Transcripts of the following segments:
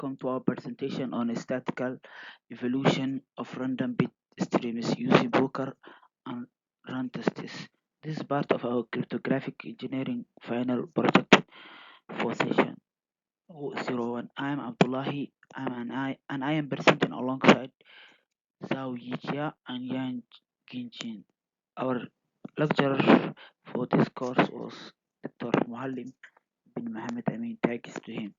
welcome to our presentation on statistical evolution of random bit streams using Booker and Rantastis. This is part of our cryptographic engineering final project for session 001. I am Abdullahi and I am presenting alongside Zhao Yijia and Yang Ginjin. Our lecturer for this course was Dr. Muhallim bin Mohammed Amin. Thanks to him.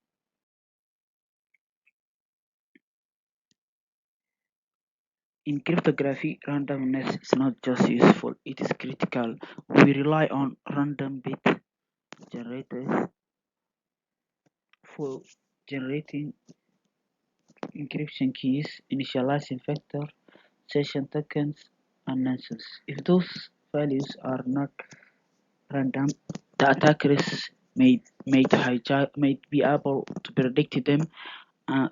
In cryptography, randomness is not just useful, it is critical. We rely on random bit generators for generating encryption keys, initializing vector, session tokens, and nonsense. If those values are not random, the attackers may be able to predict them,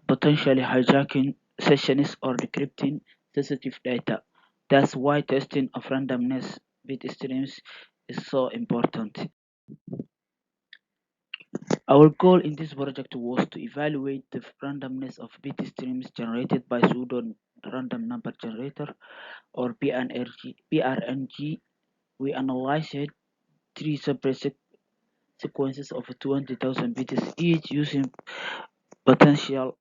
potentially hijacking sessions or decrypting sensitive data. That's why testing of randomness bit streams is so important. Our goal in this project was to evaluate the randomness of bit streams generated by pseudo random number generator or PRNG. We analyzed three separate sequences of 20,000 bits potential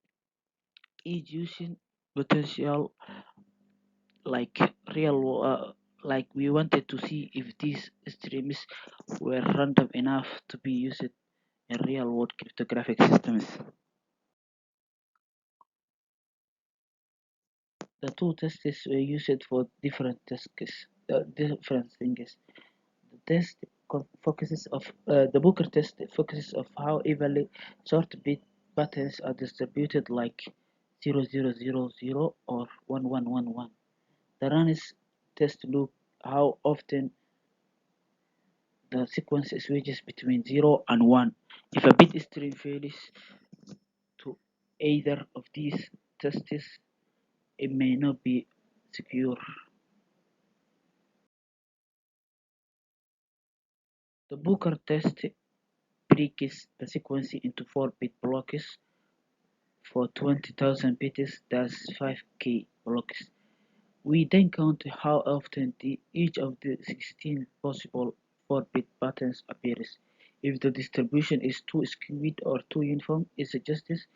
each using potential like like we wanted to see if these streams were random enough to be used in real world cryptographic systems. The two tests were used for different things. The test focuses of the Booker test focuses of how evenly short bit patterns are distributed, like 0000 or 1111. The Ranis test look how often the sequence switches between 0 and 1. If a bit stream fails to either of these tests, it may not be secure. The Booker test breaks the sequence into 4-bit blocks for 20,000 bits, that's 5k blocks. We then count how often each of the 16 possible 4-bit patterns appears. If the distribution is too skewed or too uniform, it suggests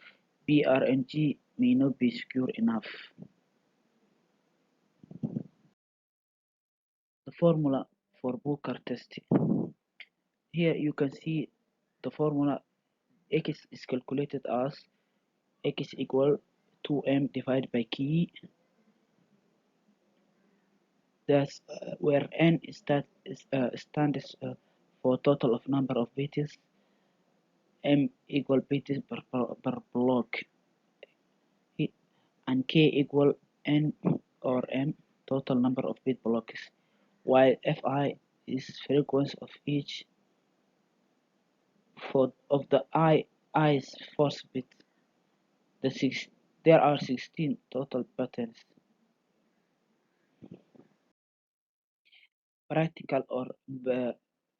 PRNG may not be secure enough. The formula for Booker testing. Here you can see the formula. X is calculated as X equal 2m divided by k. That's where n stands for total of number of bits, m equal bits per block, and k equal n or m total number of bit blocks, while fi is frequency of each of the i's first bit. There are 16 total patterns. Practical or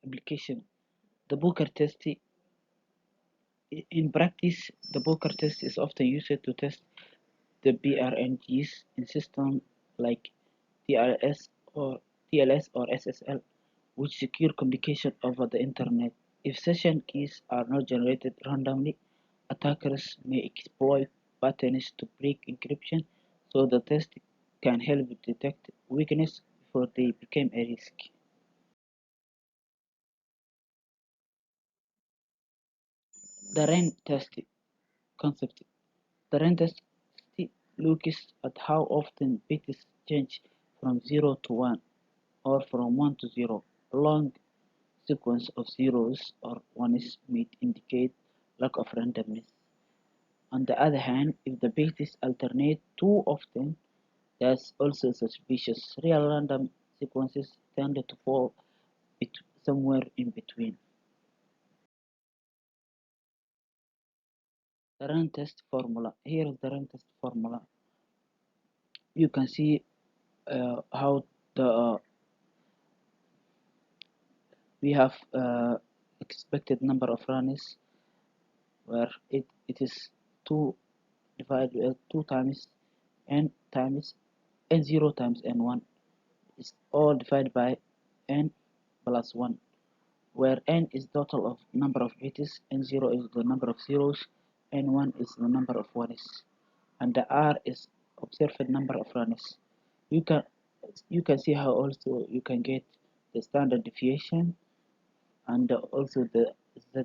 application. The Booker test. In practice, the Booker test is often used to test the BRNGs in systems like TLS or SSL, which secure communication over the internet. If session keys are not generated randomly, attackers may exploit patterns to break encryption, so the test can help detect weakness before they become a risk. The RAN test concept. The RAN test looks at how often bits change from 0 to 1 or from 1 to 0. A long sequence of zeros or ones may indicate lack of randomness. On the other hand, if the bits alternate too often, that's also suspicious. Real random sequences tend to fall somewhere in between. The run test formula. Here is the run test formula. You can see how the we have expected number of runs where it is 2 divided by 2 times n times n0 times n1 is all divided by n plus 1, where n is total of number of bits, n0 is the number of zeros, n1 is the number of ones, and the r is observed number of runs. You can you can see how also you can get the standard deviation and also the z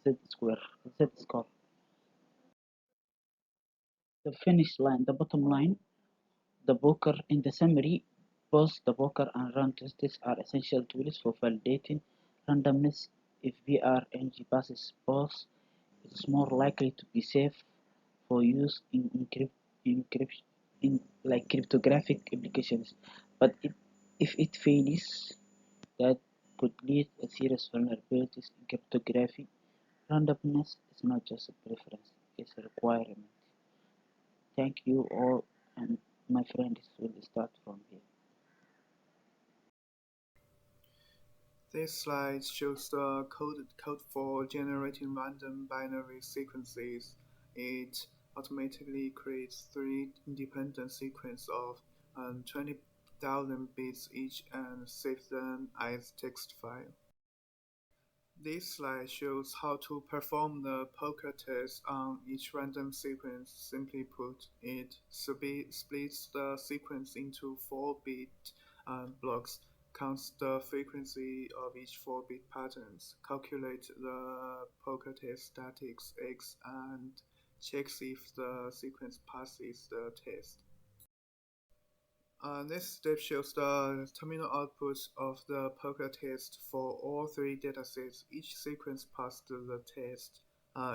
z square z score. The finish line, the bottom line, the Boker in the summary, both the Boker and run tests are essential tools for validating randomness. If VRNG passes both, it is more likely to be safe for use in encryption in like cryptographic applications. But if it fails, that could lead to serious vulnerabilities in cryptography. Randomness is not just a preference, it's a requirement. Thank you all, and my friends will start from here. This slide shows the code for generating random binary sequences. It automatically creates three independent sequences of 20,000 bits each and saves them as text file. This slide shows how to perform the poker test on each random sequence. Simply put, it splits the sequence into 4-bit blocks, counts the frequency of each 4-bit patterns, calculates the poker test statics x, and checks if the sequence passes the test. This step shows the terminal outputs of the poker test for all three datasets. Each sequence passed the test,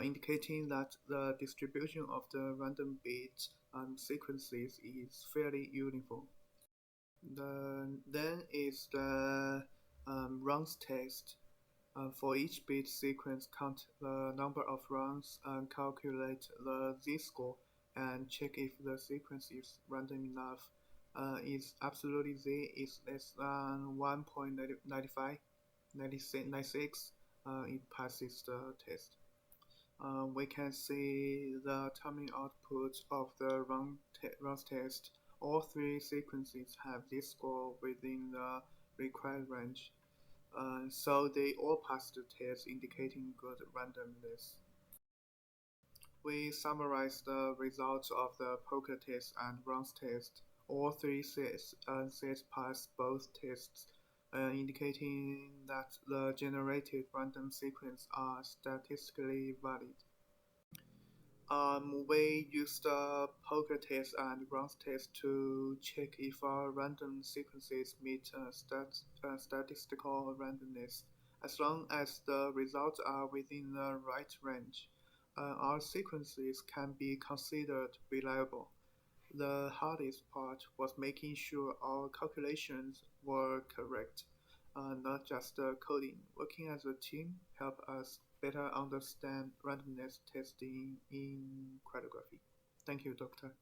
indicating that the distribution of the random bit sequences is fairly uniform. Then is the runs test. For each bit sequence, count the number of runs and calculate the z-score and check if the sequence is random enough. If absolutely z is less than 1.9596, it passes the test. We can see the timing output of the runs test. All three sequences have this score within the required range. So they all passed the test, indicating good randomness. We summarize the results of the poker test and runs test. All three sets passed both tests, indicating that the generated random sequences are statistically valid. We use the poker test and runs test to check if our random sequences meet statistical randomness. As long as the results are within the right range, our sequences can be considered reliable. The hardest part was making sure our calculations were correct, not just the coding. Working as a team helped us better understand randomness testing in cryptography. Thank you, Doctor.